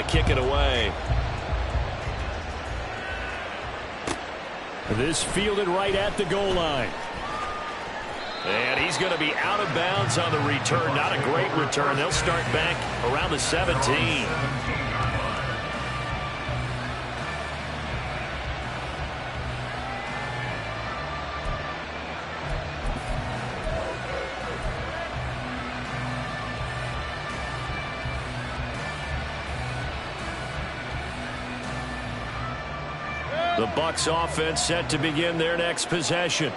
kick it away. This fielded right at the goal line. And he's going to be out of bounds on the return. Not a great return. They'll start back around the 17. The Bucs offense set to begin their next possession.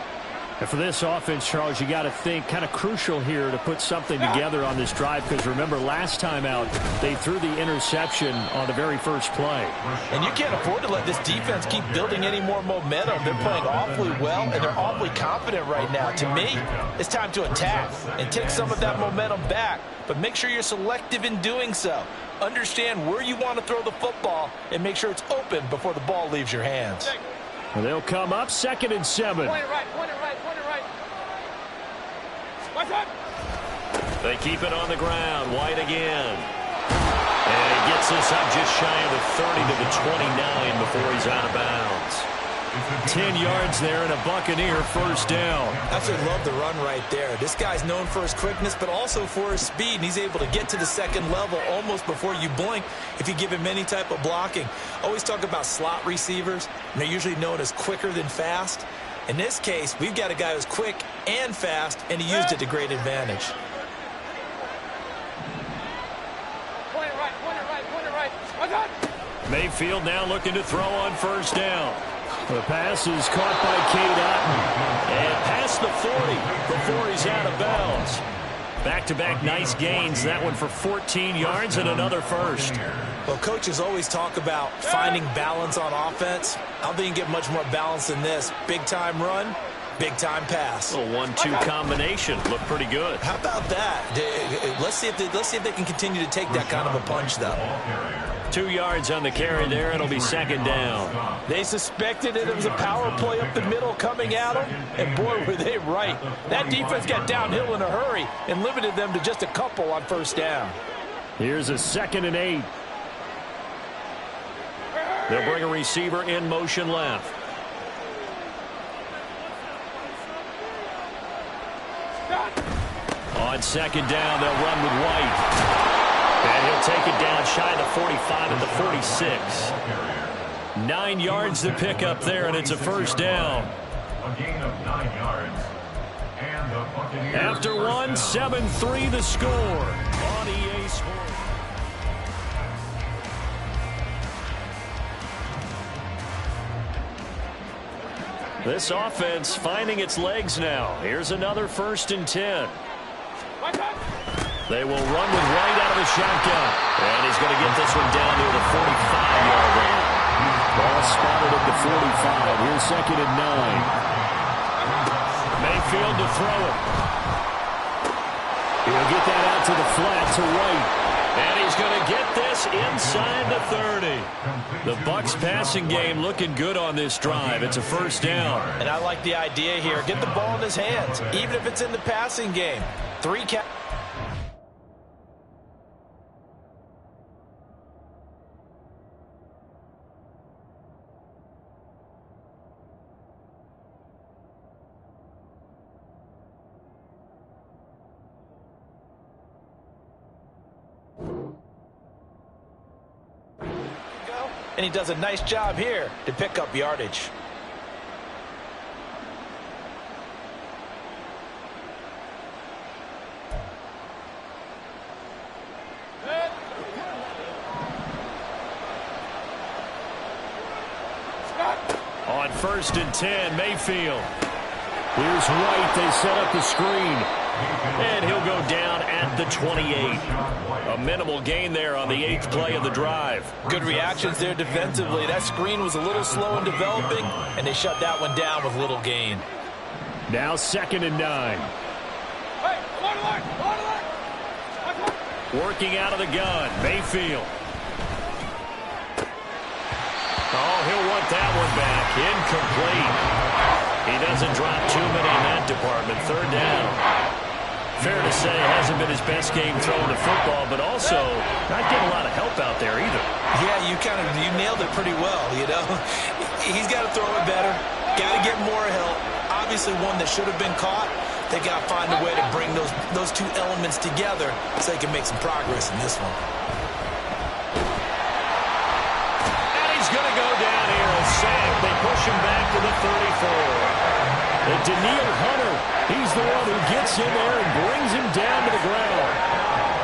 And for this offense, Charles, you got to think kind of crucial here to put something together on this drive, because remember last time out they threw the interception on the very first play. And you can't afford to let this defense keep building any more momentum. They're playing awfully well, and they're awfully confident right now. To me, it's time to attack and take some of that momentum back, but make sure you're selective in doing so. Understand where you want to throw the football and make sure it's open before the ball leaves your hands. And they'll come up 2nd and 7. Point it right, point it right, point it right. Watch out. They keep it on the ground. White again. And he gets this up just shy of the 30 to the 29 before he's out of bounds. 10 yards there and a Buccaneer first down. Absolutely love the run right there. This guy's known for his quickness, but also for his speed, and he's able to get to the second level almost before you blink if you give him any type of blocking. Always talk about slot receivers, and they're usually known as quicker than fast. In this case, we've got a guy who's quick and fast, and he used it to great advantage. Point it right, point it right, point it right. Watch out. Mayfield now looking to throw on first down. The pass is caught by Cade Otton. And past the 40 before he's out of bounds. Back-to-back nice gains. That one for 14 yards and another first. Well, coaches always talk about finding balance on offense. I don't think you can get much more balance than this. Big-time run, big-time pass. A 1-2 combination. Looked pretty good. How about that? Let's see if they can continue to take that kind of a punch, though. 2 yards on the carry there. It'll be second down. They suspected it was a power play up the middle coming at them, and boy, were they right. That defense got downhill in a hurry and limited them to just a couple on first down. Here's a 2nd and 8. They'll bring a receiver in motion left. On second down, they'll run with White. And he'll take it down shy of the 45 at the 46. 9 yards to pick up there, and it's a first down. A gain of 9 yards. And the Buccaneers After one, 7-3 the score on EA Sports. This offense finding its legs now. Here's another 1st and 10. They will run with White out of the shotgun. And he's going to get this one down near the 45-yard line. Ball spotted at the 45. Here's 2nd and 9. Mayfield to throw it. He'll get that out to the flat to White. And he's going to get this inside the 30. The Bucs passing game looking good on this drive. It's a first down. And I like the idea here. Get the ball in his hands, even if it's in the passing game. 3 catches. And he does a nice job here to pick up yardage. On 1st and 10, Mayfield. Here's White. They set up the screen. And he'll go down at the 28. A minimal gain there on the 8th play of the drive. Good reactions there defensively. That screen was a little slow in developing, and they shut that one down with little gain. Now 2nd and 9. Working out of the gun, Mayfield. Oh, he'll want that one back. Incomplete. He doesn't drop too many in that department. 3rd down. Fair to say, hasn't been his best game throwing the football, but also not getting a lot of help out there either. Yeah, you nailed it pretty well, you know. He's got to throw it better, got to get more help. Obviously one that should have been caught. They got to find a way to bring those two elements together so they can make some progress in this one. And he's going to go down here, a sack. They push him back to the 34. And Danielle Hunter, he's the one who gets in there and brings him down to the ground.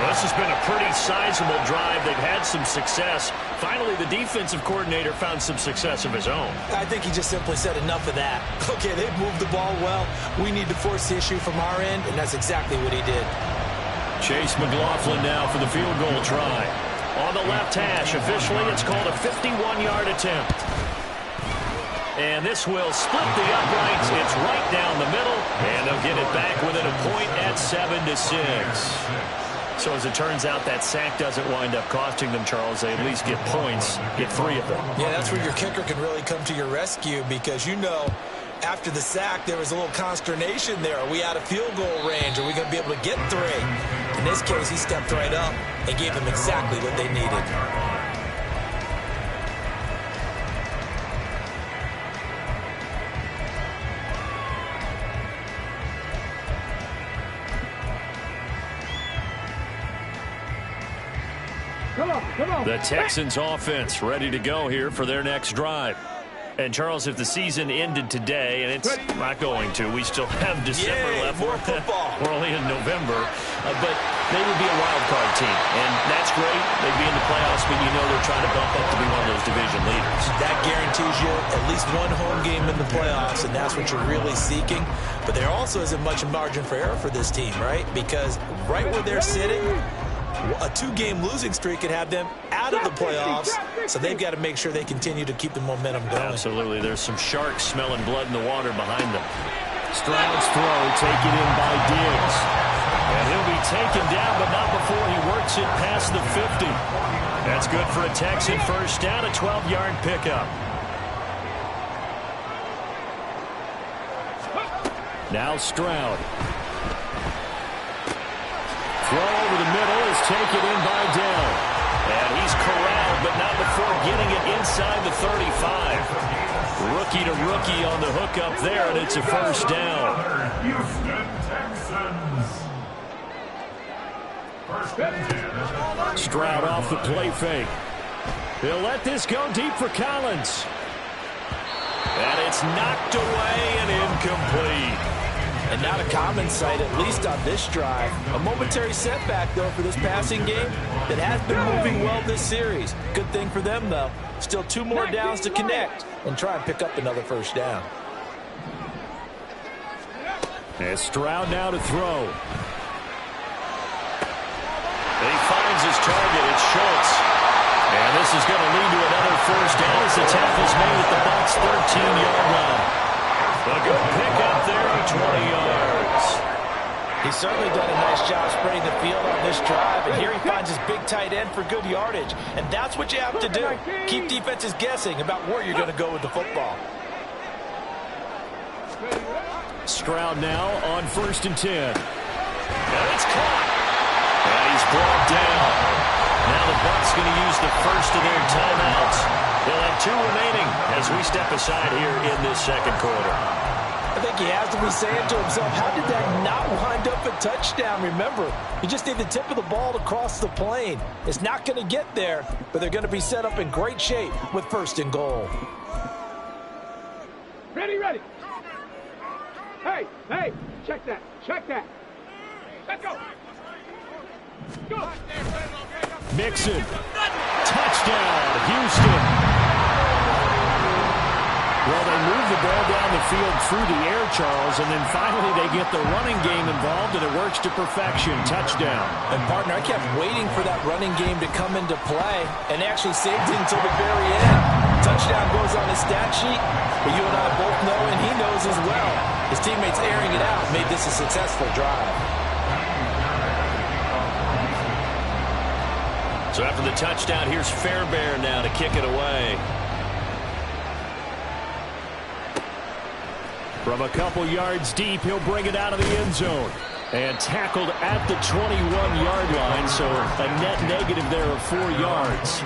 Well, this has been a pretty sizable drive. They've had some success. Finally, the defensive coordinator found some success of his own. I think he just simply said enough of that. Okay, they've moved the ball well. We need to force the issue from our end, and that's exactly what he did. Chase McLaughlin now for the field goal try. On the left hash, officially, it's called a 51-yard attempt. And this will split the uprights. It's right down the middle. And they'll get it back within a point at 7-6. So as it turns out, that sack doesn't wind up costing them, Charles. They at least get points, get 3 of them. Yeah, that's where your kicker can really come to your rescue because, you know, after the sack, there was a little consternation there. Are we out of field goal range? Are we going to be able to get 3? In this case, he stepped right up and gave them exactly what they needed. The Texans offense ready to go here for their next drive. And, Charles, if the season ended today, and it's not going to, we still have December left. More football. We're only in November. But they would be a wild card team. And that's great. They'd be in the playoffs, but you know they're trying to bump up to be one of those division leaders. That guarantees you at least one home game in the playoffs, and that's what you're really seeking. But there also isn't much margin for error for this team, right? Because right where they're sitting, a 2-game losing streak could have them out of the playoffs, so they've got to make sure they continue to keep the momentum going. Absolutely. There's some sharks smelling blood in the water behind them. Stroud's throw taken in by Diggs. And he'll be taken down, but not before he works it past the 50. That's good for a Texan first down, a 12-yard pickup. Now Stroud. Throw over the middle is taken in by Dell. And he's corralled, but not before getting it inside the 35. Rookie to rookie on the hook up there, and it's a first down. Houston Texans. First and 10. Stroud off the play fake. He'll let this go deep for Collins. And it's knocked away and incomplete. And not a common sight, at least on this drive. A momentary setback, though, for this passing game that has been moving well this series. Good thing for them, though. Still 2 more downs to connect and try and pick up another first down. And Stroud now to throw. And he finds his target. It's Schultz. And this is going to lead to another first down as the tackle's made at the Bucs' 13-yard line. A good pickup there at 20 yards. He's certainly done a nice job spreading the field on this drive, and here he finds his big tight end for good yardage. And that's what you have to do. Keep defenses guessing about where you're going to go with the football. Stroud now on 1st and 10. And it's caught. And he's brought down. Now the Bucs going to use the first of their timeouts. They'll have 2 remaining as we step aside here in this second quarter. I think he has to be saying to himself, how did that not wind up a touchdown? Remember, you just need the tip of the ball to cross the plane. It's not going to get there, but they're going to be set up in great shape with 1st and goal. Ready. Hey, check that. Let's go. Go. Mixon. Touchdown, Houston. Well, they move the ball down the field through the air, Charles, and then finally they get the running game involved, and it works to perfection. Touchdown. And, partner, I kept waiting for that running game to come into play, and actually saved it until the very end. Touchdown goes on his stat sheet, but you and I both know, and he knows as well, his teammates airing it out made this a successful drive. So after the touchdown, here's Fairbairn now to kick it away. From a couple yards deep, he'll bring it out of the end zone. And tackled at the 21-yard line, so a net negative there of 4 yards.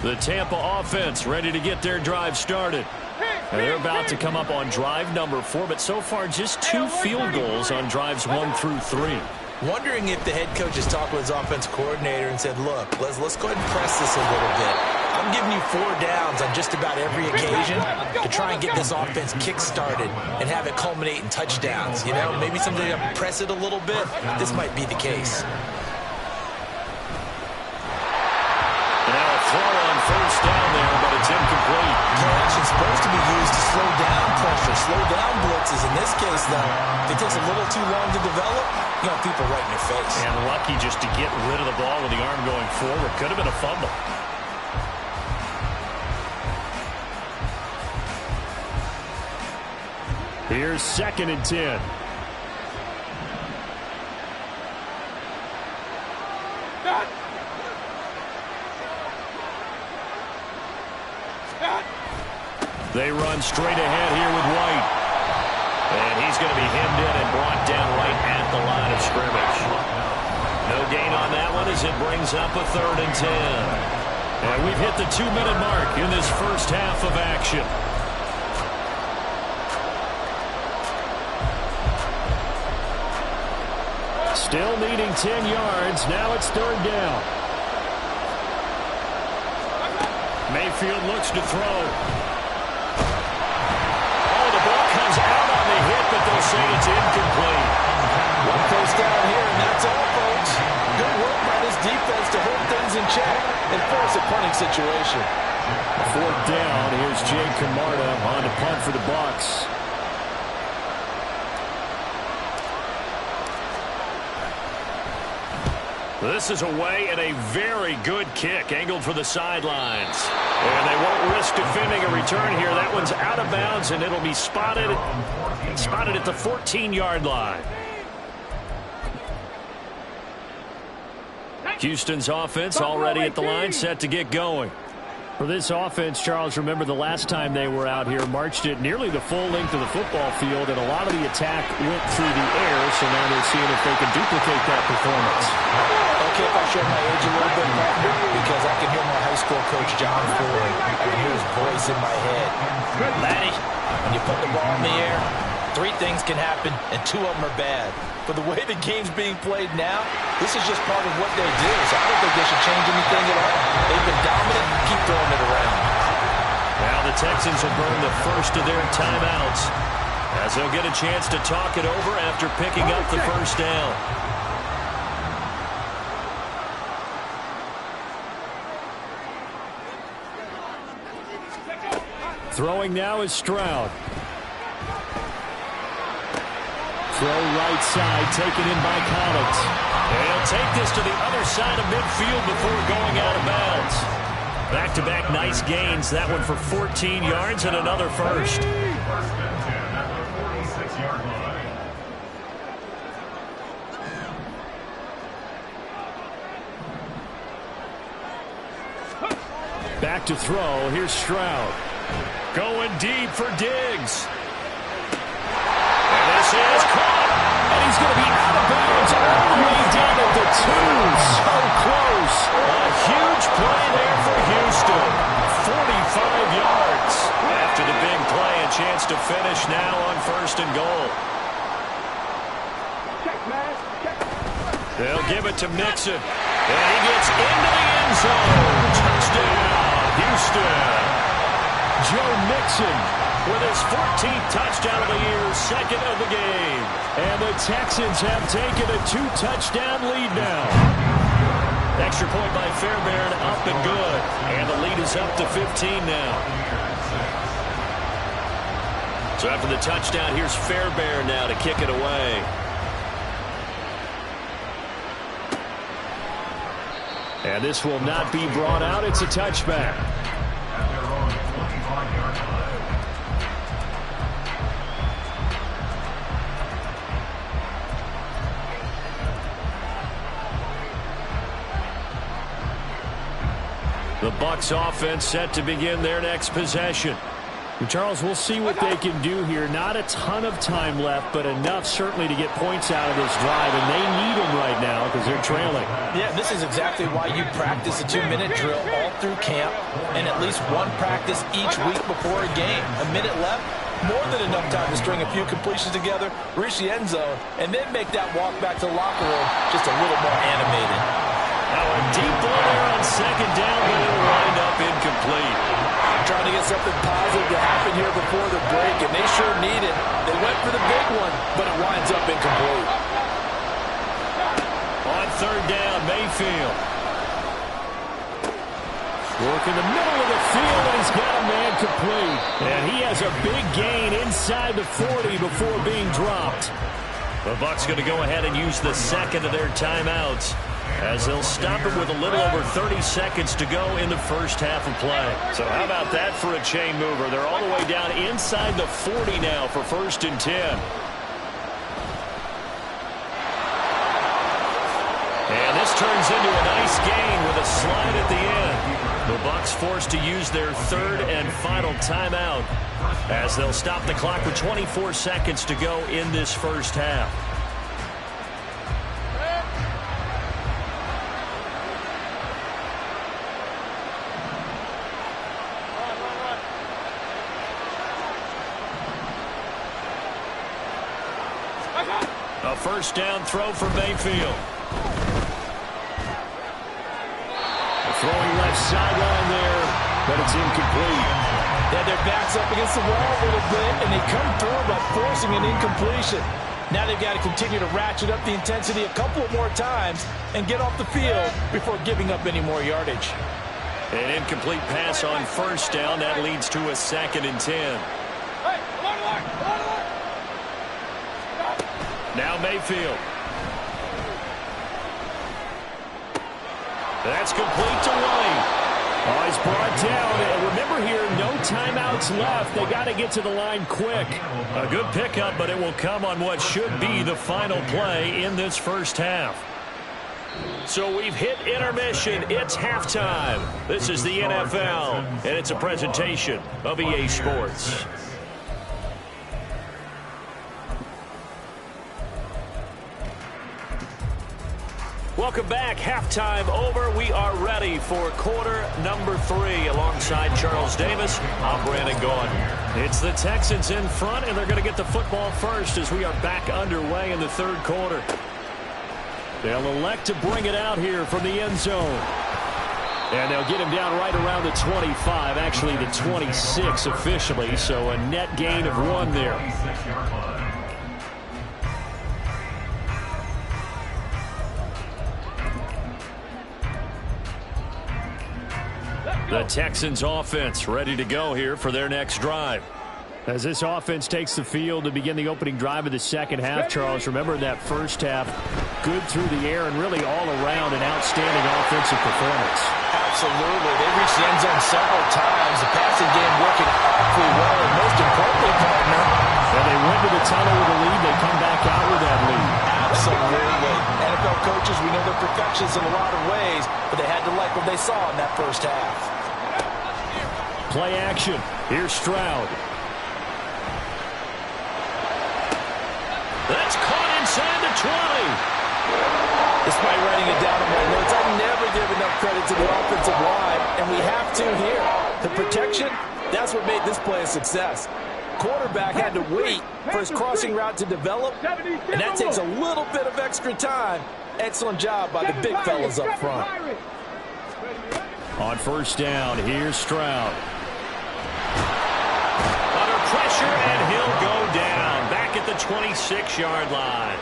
The Tampa offense ready to get their drive started. And they're about to come up on drive number 4, but so far just 2 field goals on drives 1 through 3. Wondering if the head coach has talked with his offense coordinator and said, look, let's go ahead and press this a little bit. I'm giving you 4 downs on just about every occasion to try and get this offense kick-started and have it culminate in touchdowns. You know, maybe something to press it a little bit. This might be the case. Throw on first down there, but it's incomplete. Play action's supposed to be used to slow down pressure, slow down blitzes. In this case, though, if it takes a little too long to develop, you got people right in your face. And lucky just to get rid of the ball with the arm going forward. Could have been a fumble. Here's 2nd and 10. They run straight ahead here with White. And he's going to be hemmed in and brought down right at the line of scrimmage. No gain on that one as it brings up a 3rd and 10. And we've hit the 2-minute mark in this first half of action. Still needing 10 yards. Now it's 3rd down. Mayfield looks to throw. But they'll say it's incomplete. 1 first down here, and that's all, folks. Good work by this defense to hold things in check and force a punting situation. 4th down. Here's Jay Camarda on to punt for the Bucs. This is away and a very good kick angled for the sidelines. And they won't risk defending a return here. That one's out of bounds, and it'll be spotted at the 14-yard line. Houston's offense already at the line, set to get going. For this offense, Charles, remember the last time they were out here, marched it nearly the full length of the football field, and a lot of the attack went through the air, so now they're seeing if they can duplicate that performance. Okay, if I show my age a little bit, because I can hear my high school coach, John Ford. I can hear his voice in my head. Laddie, when you put the ball in the air, 3 things can happen, and 2 of them are bad. But the way the game's being played now, this is just part of what they do. So I don't think they should change anything at all. They've been dominant. Keep throwing it around. Now the Texans will burn the first of their timeouts as they'll get a chance to talk it over after picking up the first down. Throwing now is Stroud. Throw right side, taken in by Collins. And he'll take this to the other side of midfield before going out of bounds. Back-to-back nice gains. That one for 14 yards and another first. 1st and 10 at the 46-yard line. Back to throw. Here's Stroud. Going deep for Diggs. And this is caught. And he's going to be out of bounds all the way down at the 2. So close. A huge play there for Houston. 45 yards. After the big play, a chance to finish now on 1st and goal. They'll give it to Mixon. And he gets into the end zone. Touchdown, Houston. Joe Mixon with his 14th touchdown of the year, 2nd of the game. And the Texans have taken a 2-touchdown lead now. Extra point by Fairbairn, up and good. And the lead is up to 15 now. So after the touchdown, here's Fairbairn now to kick it away. And this will not be brought out. It's a touchback. At their own 25-yard line. The Bucs offense set to begin their next possession. And Charles, we'll see what they can do here. Not a ton of time left, but enough certainly to get points out of this drive, and they need them right now because they're trailing. Yeah, this is exactly why you practice a 2-minute drill all through camp and at least one practice each week before a game. A minute left, more than enough time to string a few completions together, reach the end zone, and then make that walk back to the locker room just a little more animated. Now a deep ball there on second down, but it'll wind up incomplete. Trying to get something positive to happen here before the break, and they sure need it. They went for the big one, but it winds up incomplete. On third down, Mayfield. Work in the middle of the field, and he's got a man complete. And he has a big gain inside the 40 before being dropped. The Bucs going to go ahead and use the second of their timeouts as they'll stop it with a little over 30 seconds to go in the first half of play. So how about that for a chain mover? They're all the way down inside the 40 now for 1st and 10. And this turns into a nice gain with a slide at the end. The Bucs forced to use their third and final timeout as they'll stop the clock with 24 seconds to go in this first half. A first down throw for Mayfield. Throwing left sideline there, but it's incomplete. They had their backs up against the wall a little bit, and they come through by forcing an incompletion. Now they've got to continue to ratchet up the intensity a couple of more times and get off the field before giving up any more yardage. An incomplete pass on first down. That leads to a 2nd and 10. Now Mayfield. That's complete to White. Oh, he's brought down. And remember here, no timeouts left. They got to get to the line quick. A good pickup, but it will come on what should be the final play in this first half. So we've hit intermission. It's halftime. This is the NFL, and it's a presentation of EA Sports. Welcome back. Halftime over. We are ready for quarter number 3. Alongside Charles Davis, I'm Brandon Gaudin. It's the Texans in front, and they're going to get the football first as we are back underway in the third quarter. They'll elect to bring it out here from the end zone. And they'll get him down right around the 25, actually the 26 officially, so a net gain of 1 there. The Texans offense ready to go here for their next drive. As this offense takes the field to begin the opening drive of the second half, Charles, remember in that first half, good through the air and really all around an outstanding offensive performance. Absolutely. They reached the end zone several times. The passing game working awfully well, and most importantly, partner, when they went to the tunnel with a lead, they come back out with that lead. Absolutely. NFL coaches, we know they're perfectionists in a lot of ways, but they had to like what they saw in that first half. Play action. Here's Stroud. That's caught inside the 20. Despite writing it down in my notes, I never give enough credit to the offensive line, and we have to here. The protection, that's what made this play a success. Quarterback had to wait for his crossing route to develop, and that takes a little bit of extra time. Excellent job by the big fellas up front. On first down, here's Stroud. Under pressure, and he'll go down. Back at the 26-yard line.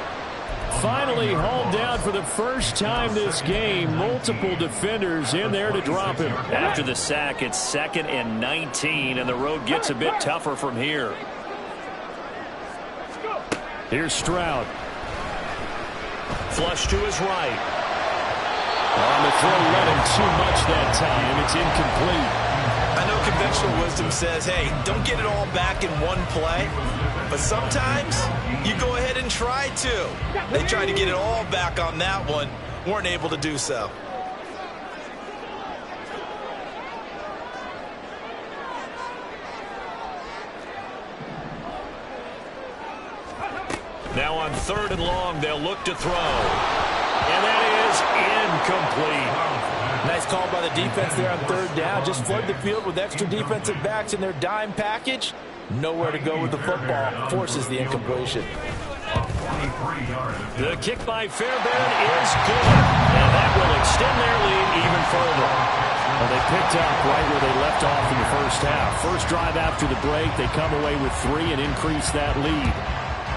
Finally hauled down for the first time this game. Multiple defenders in there to drop him. After the sack, it's 2nd and 19, and the road gets a bit tougher from here. Here's Stroud. Flush to his right. On the throw, let him too much that time. It's incomplete. I know conventional wisdom says, hey, don't get it all back in one play. But sometimes you go ahead and try to. They tried to get it all back on that one. Weren't able to do so. Now on 3rd and long, they'll look to throw. And that is incomplete. Nice call by the defense there on 3rd down. Just flood the field with extra defensive backs in their dime package. Nowhere to go with the football. Forces the incompletion. The kick by Fairbairn is good. And that will extend their lead even further. Well, they picked up right where they left off in the first half. First drive after the break, they come away with 3 and increase that lead.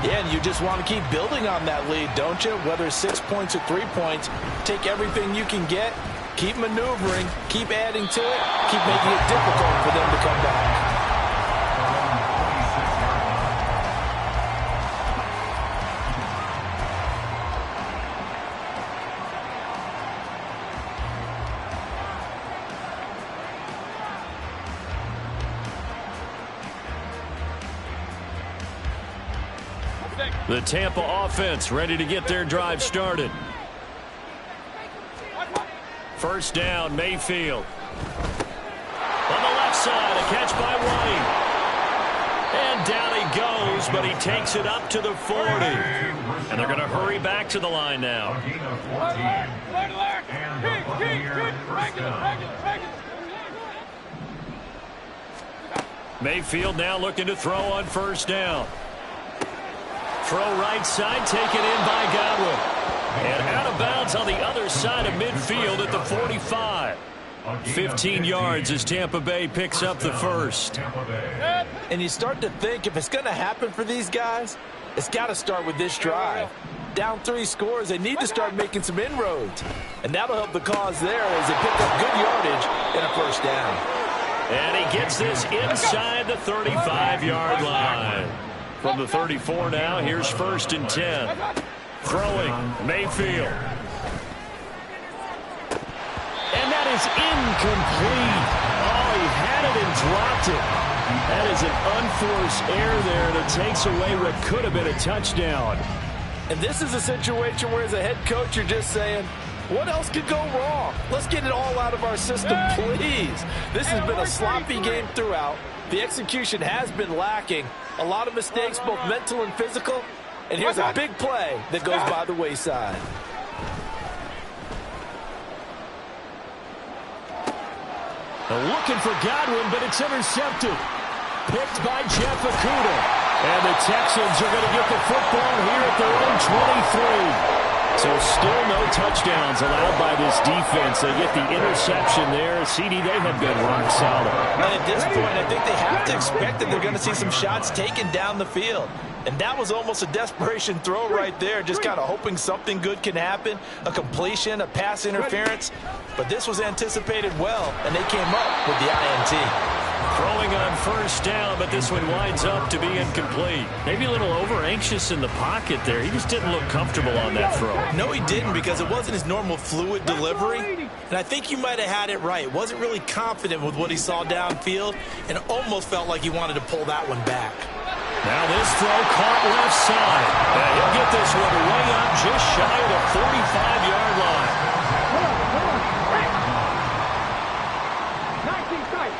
Yeah, and you just want to keep building on that lead, don't you? Whether it's 6 points or 3 points, take everything you can get, keep maneuvering, keep adding to it, keep making it difficult for them to come back. The Tampa offense ready to get their drive started. First down, Mayfield. On the left side, a catch by White. And down he goes, but he takes it up to the 40. And they're going to hurry back to the line now. Mayfield now looking to throw on first down. Throw right side, taken in by Godwin. And out of bounds on the other side of midfield at the 45. 15 yards as Tampa Bay picks up the first. And you start to think if it's going to happen for these guys, it's got to start with this drive. Down 3 scores, they need to start making some inroads. And that'll help the cause there as they pick up good yardage and a first down. And he gets this inside the 35-yard line. From the 34 now, here's 1st and 10. Throwing, Mayfield. And that is incomplete. Oh, he had it and dropped it. That is an unforced error there, and it takes away what could have been a touchdown. And this is a situation where as a head coach, you're just saying, what else could go wrong? Let's get it all out of our system, please. This has been a sloppy game throughout. The execution has been lacking. A lot of mistakes, both mental and physical. And here's a big play that goes by the wayside. They're looking for Godwin, but it's intercepted. Picked by Jeff Okudah. And the Texans are going to get the football here at their own 23. So still no touchdowns allowed by this defense. They get the interception there. CD, they have been rock solid. And at this point, I think they have to expect that they're going to see some shots taken down the field. And that was almost a desperation throw right there, just kind of hoping something good can happen, a completion, a pass interference. But this was anticipated well, and they came up with the INT. Throwing on first down, but this one winds up to be incomplete. Maybe a little over-anxious in the pocket there. He just didn't look comfortable on that throw. No, he didn't, because it wasn't his normal fluid delivery. And I think you might have had it right. Wasn't really confident with what he saw downfield and almost felt like he wanted to pull that one back. Now this throw caught left side. And he'll get this one way up just shy of the 45-yard line. 19 tight.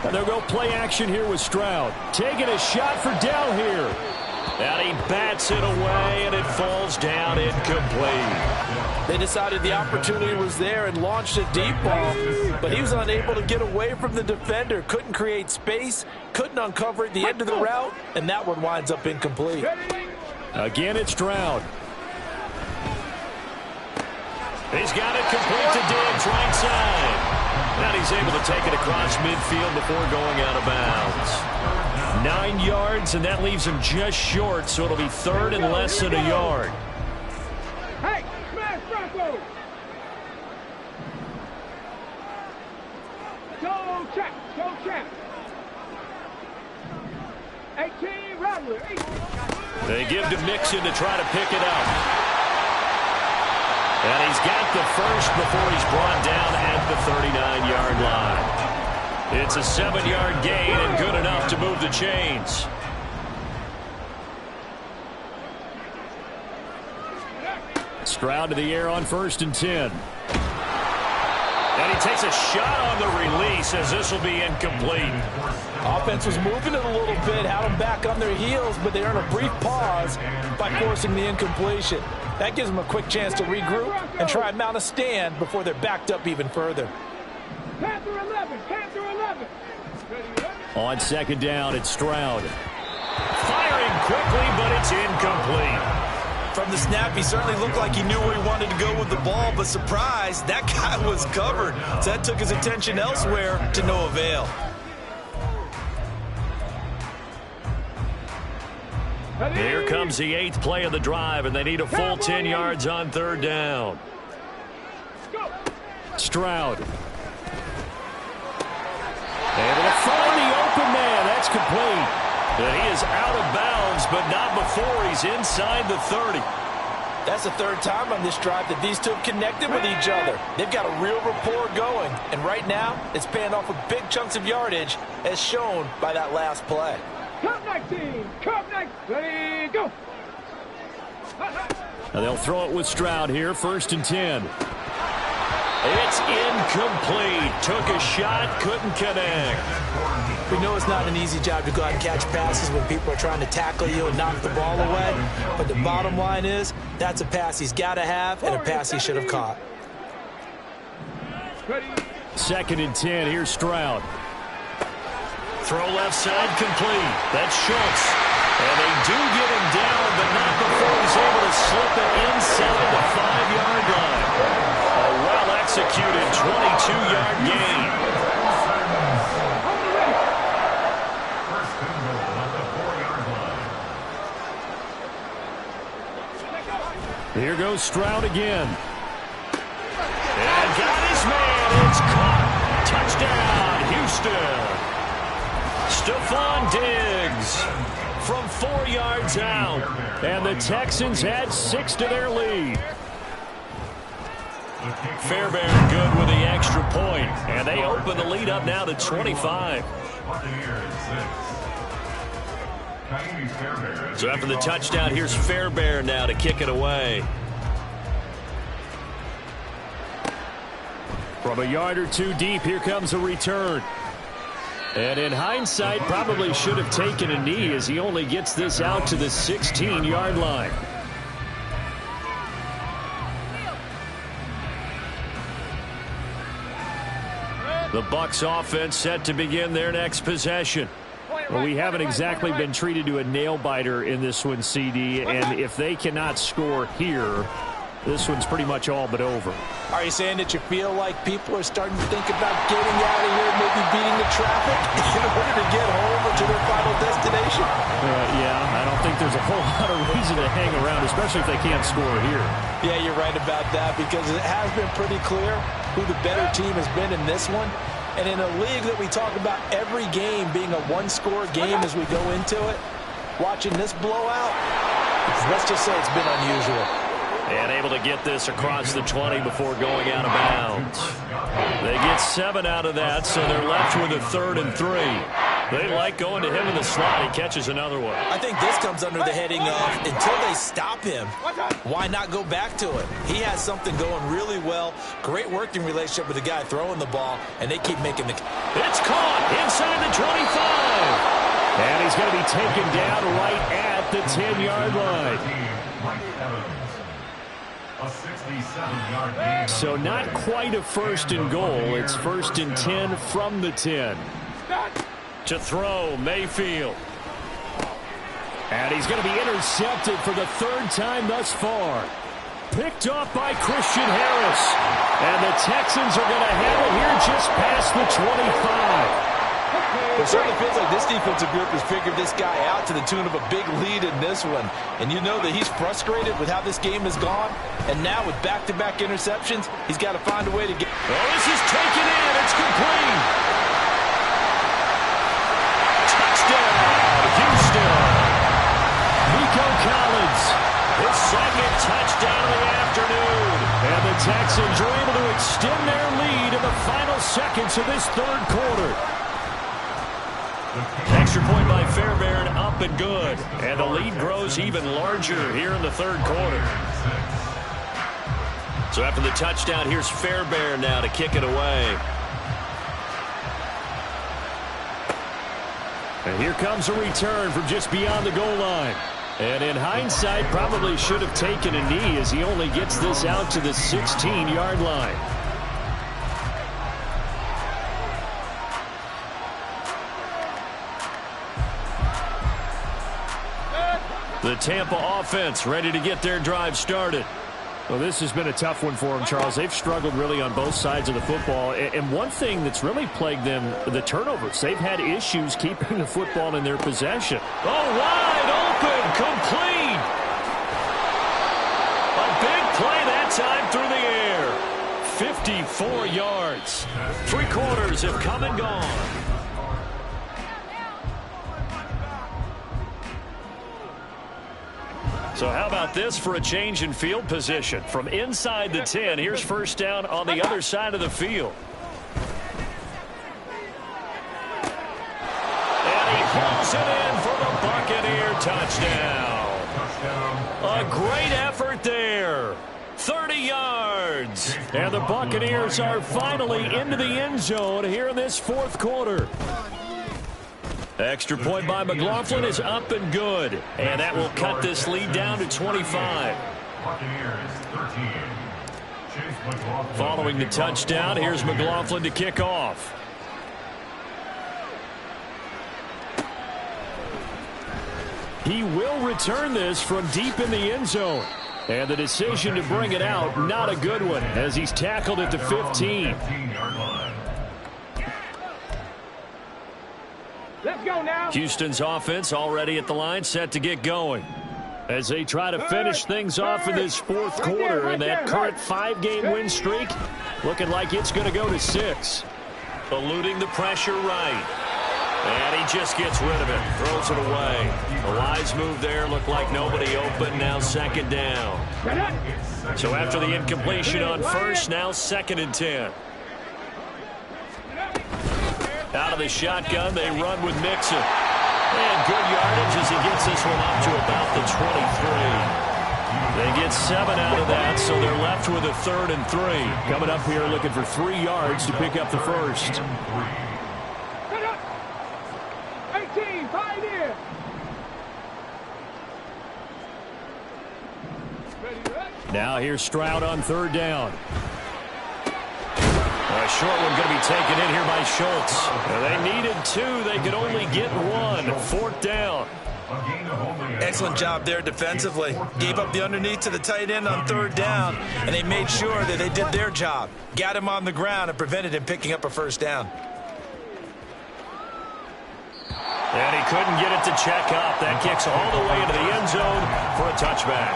And they'll go play action here with Stroud. Taking a shot for down here. And he bats it away, and it falls down incomplete. They decided the opportunity was there and launched a deep ball, but he was unable to get away from the defender. Couldn't create space, couldn't uncover at the end of the route, and that one winds up incomplete. Again, it's Stroud. He's got it complete to Diggs, right side. And he's able to take it across midfield before going out of bounds. 9 yards, and that leaves him just short, so it'll be 3rd and less than a yard. Hey, smash Bronco! Go check, go check. 18, Rattler, 18. They give to Mixon to try to pick it up. And he's got the first before he's brought down at the 39-yard line. It's a 7-yard gain and good enough to move the chains. Stroud to the air on 1st and 10. And he takes a shot on the release as this will be incomplete. Offense was moving it a little bit, had them back on their heels, but they earn a brief pause by forcing the incompletion. That gives them a quick chance to regroup and try and mount a stand before they're backed up even further. Panther 11, Panther 11. On second down, it's Stroud. Firing quickly, but it's incomplete. From the snap, he certainly looked like he knew where he wanted to go with the ball, but surprise, that guy was covered. So that took his attention elsewhere to no avail. Here comes the 8th play of the drive, and they need a full 10 yards on third down. Stroud. Able to find the open man. That's complete. And he is out of bounds, but not before he's inside the 30. That's the third time on this drive that these two have connected with each other. They've got a real rapport going, and right now it's paying off with big chunks of yardage, as shown by that last play. Cup 19, Cup 19, ready, go. Now they'll throw it with Stroud here, 1st and 10. It's incomplete. Took a shot, couldn't connect. We know it's not an easy job to go out and catch passes when people are trying to tackle you and knock the ball away. But the bottom line is, that's a pass he's got to have and a pass he should have caught. 2nd and 10, here's Stroud. Throw left side, complete. That's Schultz. And they do get him down, but not before he's able to slip it inside the 5-yard line. A well-executed 22-yard gain. Here goes Stroud again. And got his man. It's caught. Touchdown, Houston. Stephon Diggs from 4 yards out. And the Texans add 6 to their lead. Fairbairn good with the extra point. And they open the lead up now to 25. So after the touchdown, here's Fairbairn now to kick it away. From a yard or two deep, here comes a return. And in hindsight, probably should have taken a knee as he only gets this out to the 16-yard line. The Bucs offense set to begin their next possession. Well, we haven't exactly been treated to a nail-biter in this one, CD, and if they cannot score here, this one's pretty much all but over. Are you saying that you feel like people are starting to think about getting out of here, maybe beating the traffic in order to get home or to their final destination? Yeah, I don't think there's a whole lot of reason to hang around, especially if they can't score here. Yeah, you're right about that, because it has been pretty clear who the better team has been in this one. And in a league that we talk about every game being a one-score game as we go into it, watching this blowout, let's just say it's been unusual. And able to get this across the 20 before going out of bounds. They get 7 out of that, so they're left with a 3rd and 3. They like going to him in the slot. He catches another one. I think this comes under the heading of, until they stop him, why not go back to it? He has something going really well. Great working relationship with the guy throwing the ball, and they keep making the... It's caught inside the 25. And he's going to be taken down right at the 10-yard line. So not quite a 1st and goal. It's 1st and 10 from the 10. To throw, Mayfield. And he's going to be intercepted for the 3rd time thus far. Picked off by Christian Harris. And the Texans are going to have it here just past the 25. It certainly feels like this defensive group has figured this guy out to the tune of a big lead in this one. And you know that he's frustrated with how this game has gone. And now with back-to-back interceptions, he's got to find a way to get... Oh, this is taken in. It's complete. Touchdown, Houston. Nico Collins, his 2nd touchdown of the afternoon. And the Texans are able to extend their lead in the final seconds of this 3rd quarter. Extra point by Fairbairn, up and good. And the lead grows even larger here in the 3rd quarter. So after the touchdown, here's Fairbairn now to kick it away. And here comes a return from just beyond the goal line. And in hindsight, probably should have taken a knee as he only gets this out to the 16-yard line. The Tampa offense ready to get their drive started. Well, this has been a tough one for them, Charles. They've struggled really on both sides of the football. And one thing that's really plagued them, the turnovers. They've had issues keeping the football in their possession. Oh, wide open, complete. A big play that time through the air. 54 yards. 3 quarters have come and gone. So how about this for a change in field position? From inside the 10, here's first down on the other side of the field. And he pulls it in for the Buccaneer touchdown. A great effort there. 30 yards. And the Buccaneers are finally into the end zone here in this fourth quarter. Extra point by McLaughlin is up and good. And that will cut this lead down to 25. Following the touchdown, here's McLaughlin to kick off. He will return this from deep in the end zone. And the decision to bring it out, not a good one, as he's tackled at the 15. Let's go now. Houston's offense already at the line, set to get going. As they try to finish things off in this fourth quarter, and that current 5-game win streak looking like it's going to go to 6. Eluding the pressure right. And he just gets rid of it, throws it away. A wise move there, looked like nobody open, now second down. So after the incompletion on first, now 2nd and 10. Out of the shotgun, they run with Mixon. And good yardage as he gets this one up to about the 23. They get 7 out of that, so they're left with a 3rd and 3. Coming up here looking for 3 yards to pick up the first. 18, pioneer. Now here's Stroud on 3rd down. A short one going to be taken in here by Schultz. They needed 2. They could only get 1. 4th down. Excellent job there defensively. Gave up the underneath to the tight end on 3rd down, and they made sure that they did their job. Got him on the ground and prevented him picking up a first down. And he couldn't get it to check up. That kicks all the way into the end zone for a touchback.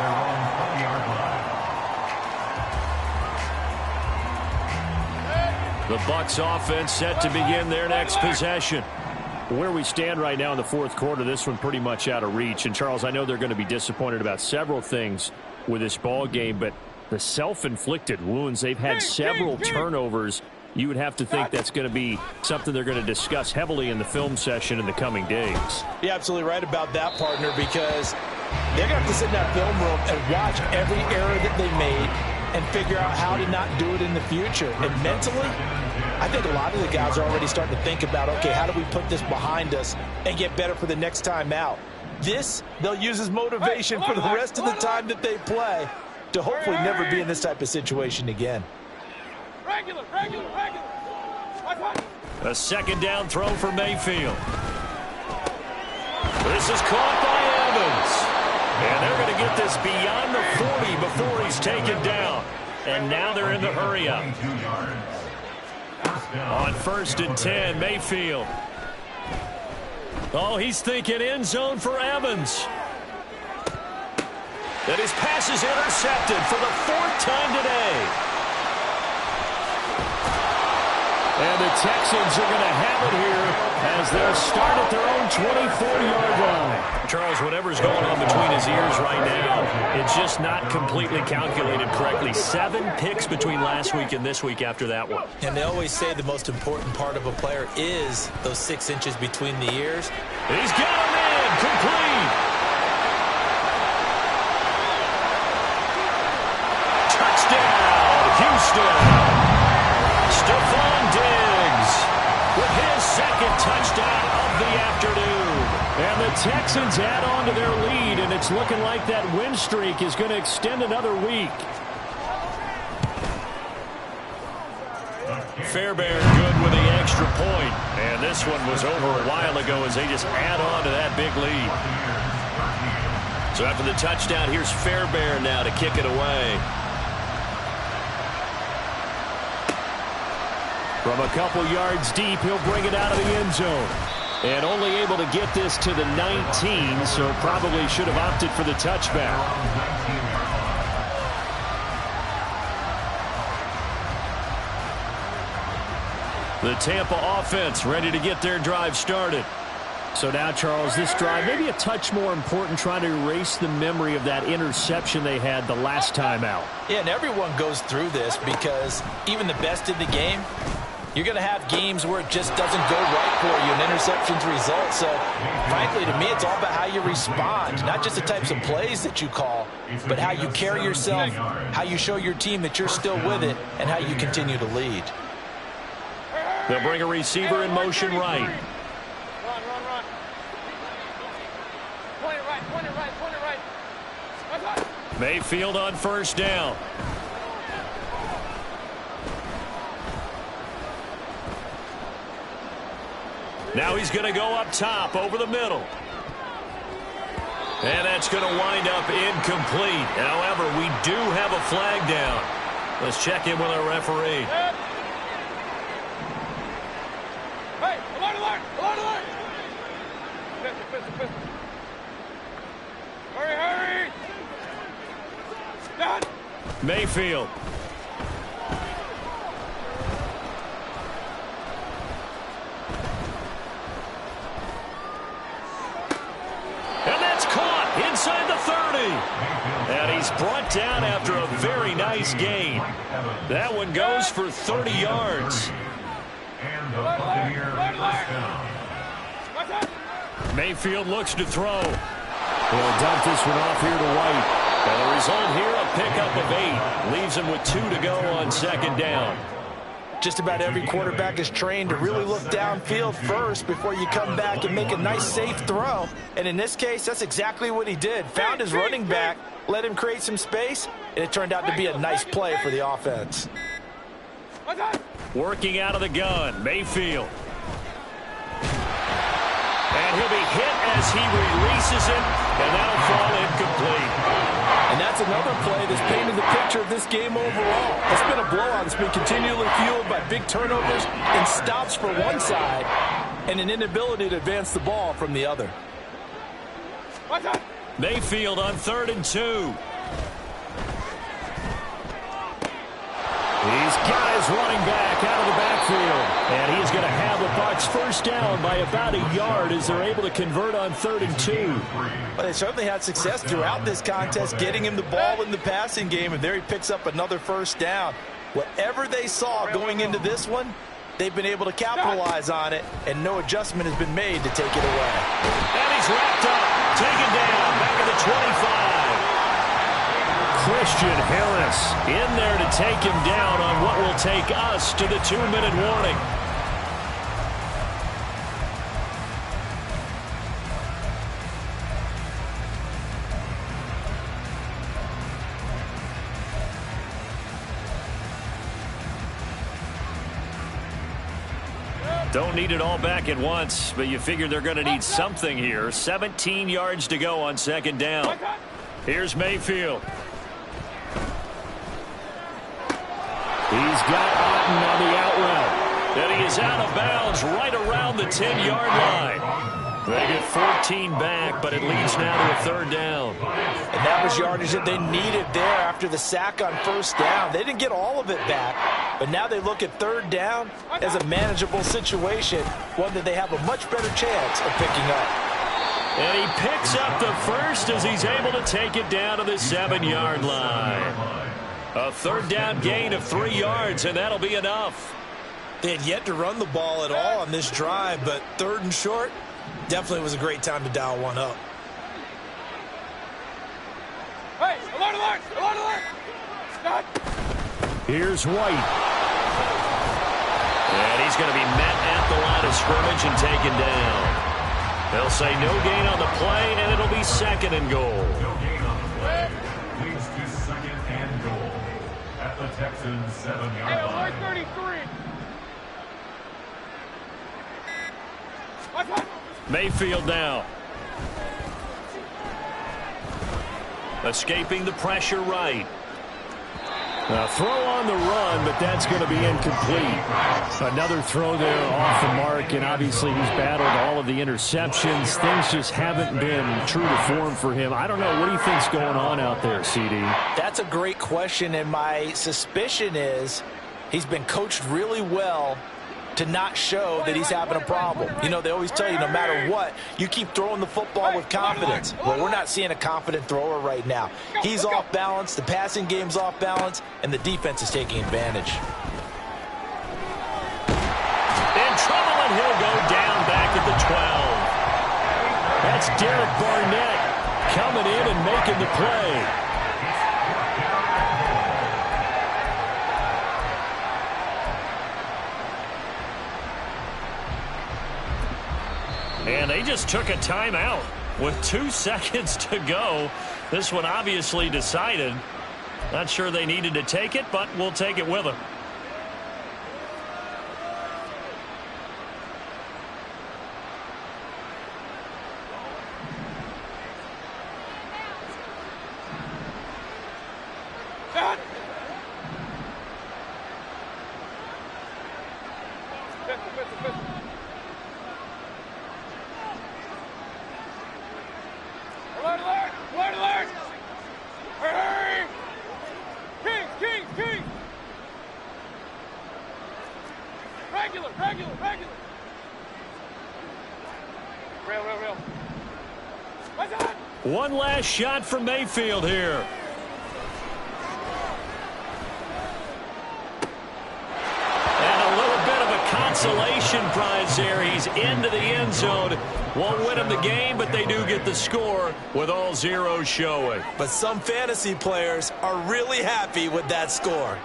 The Bucs offense set to begin their next possession. Where we stand right now in the fourth quarter, this one pretty much out of reach. And, Charles, I know they're going to be disappointed about several things with this ball game, but the self-inflicted wounds, they've had several turnovers. You would have to think that's going to be something they're going to discuss heavily in the film session in the coming days. You're absolutely right about that, partner, because they're going to have to sit in that film room and watch every error that they made and figure out how to not do it in the future. And mentally, I think a lot of the guys are already starting to think about, okay, how do we put this behind us and get better for the next time out? This, they'll use as motivation for the rest of the time that they play to hopefully never be in this type of situation again. Regular. A 2nd down throw for Mayfield. This is caught by Evans. And they're going to get this beyond the 40 before he's taken down. And now they're in the hurry up. On 1st and 10, Mayfield. Oh, he's thinking end zone for Evans. And his pass is intercepted for the 4th time today. And the Texans are going to have it here as they'll start at their own 24-yard line. Charles, whatever's going on between his ears right now, it's just not completely calculated correctly. 7 picks between last week and this week after that one. And they always say the most important part of a player is those 6 inches between the ears. He's got him in, complete. Touchdown. Texans add on to their lead, and it's looking like that win streak is going to extend another week. Fairbairn good with the extra point. And this one was over a while ago as they just add on to that big lead. So after the touchdown, here's Fairbairn now to kick it away. From a couple yards deep, he'll bring it out of the end zone. And only able to get this to the 19, so probably should have opted for the touchback. The Tampa offense ready to get their drive started. So now, Charles, this drive maybe a touch more important, trying to erase the memory of that interception they had the last time out. Yeah, and everyone goes through this because even the best in the game, you're going to have games where it just doesn't go right for you, and interceptions result. So, frankly, to me, it's all about how you respond, not just the types of plays that you call, but how you carry yourself, how you show your team that you're still with it, and how you continue to lead. They'll bring a receiver in motion right. Run. Point it right. Mayfield on first down. Now he's going to go up top over the middle. And that's going to wind up incomplete. However, we do have a flag down. Let's check in with our referee. Hey, alert! Pistol. Hurry! Done! Mayfield. And that's caught inside the 30. And he's brought down after a very nice gain. That one goes for 30 yards. And the Buccaneers first down. Mayfield looks to throw. He'll dump this one off here to White. And the result here, a pickup of 8. Leaves him with 2 to go on second down. Just about every quarterback is trained to really look downfield first before you come back and make a nice, safe throw. And in this case, that's exactly what he did. Found his running back, let him create some space, and it turned out to be a nice play for the offense. Working out of the gun, Mayfield. And he'll be hit as he releases it, and that'll fall incomplete. And that's another play that's painted the picture of this game overall. It's been a blowout that's been continually fueled by big turnovers and stops for one side and an inability to advance the ball from the other. Mayfield on 3rd and 2. He's got his running back out of the backfield. And he's going to have the Bucs first down by about a yard as they're able to convert on 3rd and 2. Well, they certainly had success throughout this contest getting him the ball in the passing game, and there he picks up another first down. Whatever they saw going into this one, they've been able to capitalize on it, and no adjustment has been made to take it away. And he's wrapped up, taken down, back at the 25. Christian Harris in there to take him down on what will take us to the 2-minute warning. Don't need it all back at once, but you figure they're going to need something here. 17 yards to go on second down. Here's Mayfield. He's got Otten on the out route. And he is out of bounds right around the 10-yard line. They get 14 back, but it leads now to a 3rd down. And that was yardage that they needed there after the sack on first down. They didn't get all of it back, but now they look at 3rd down as a manageable situation, one that they have a much better chance of picking up. And he picks up the first as he's able to take it down to the 7-yard line. A 3rd down gain of 3 yards, and that'll be enough. They had yet to run the ball at all on this drive, but 3rd and short definitely was a great time to dial one up. Hey, alert! Stop! Here's White. And he's going to be met at the line of scrimmage and taken down. They'll say no gain on the play, and it'll be second and goal. No gain on the play. Leads to second and goal at the Texans' 7-yard line. 33. Mayfield now. Escaping the pressure right. Now throw on the run, but that's going to be incomplete. Another throw there off the mark, and obviously he's battled all of the interceptions. Things just haven't been true to form for him. I don't know. What do you think's going on out there, CD? That's a great question, and my suspicion is he's been coached really well to not show that he's having a problem. You know, they always tell you no matter what, you keep throwing the football with confidence. Well, we're not seeing a confident thrower right now. He's off balance, the passing game's off balance, and the defense is taking advantage. In trouble, and he'll go down back at the 12. That's Derek Barnett coming in and making the play. And they just took a timeout with 2 seconds to go. This one obviously decided. Not sure they needed to take it, but we'll take it with them. One last shot from Mayfield here. And a little bit of a consolation prize there. He's into the end zone. Won't win him the game, but they do get the score with all zeros showing. But some fantasy players are really happy with that score.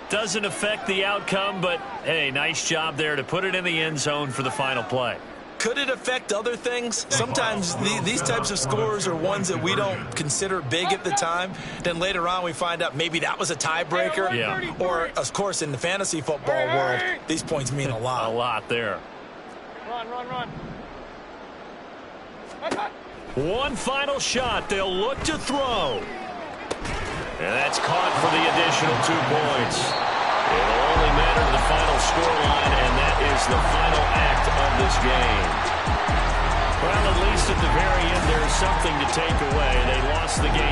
Doesn't affect the outcome, but, hey, nice job there to put it in the end zone for the final play. Could it affect other things? Sometimes these types of scores are ones that we don't consider big at the time. Then later on we find out maybe that was a tiebreaker. Yeah. Or, of course, in the fantasy football world, these points mean a lot. A lot there. Run. One final shot. They'll look to throw. And that's caught for the additional 2 points. It'll only matter to the final scoreline, and that is the final act of this game. Well, at least at the very end, there's something to take away. They lost the game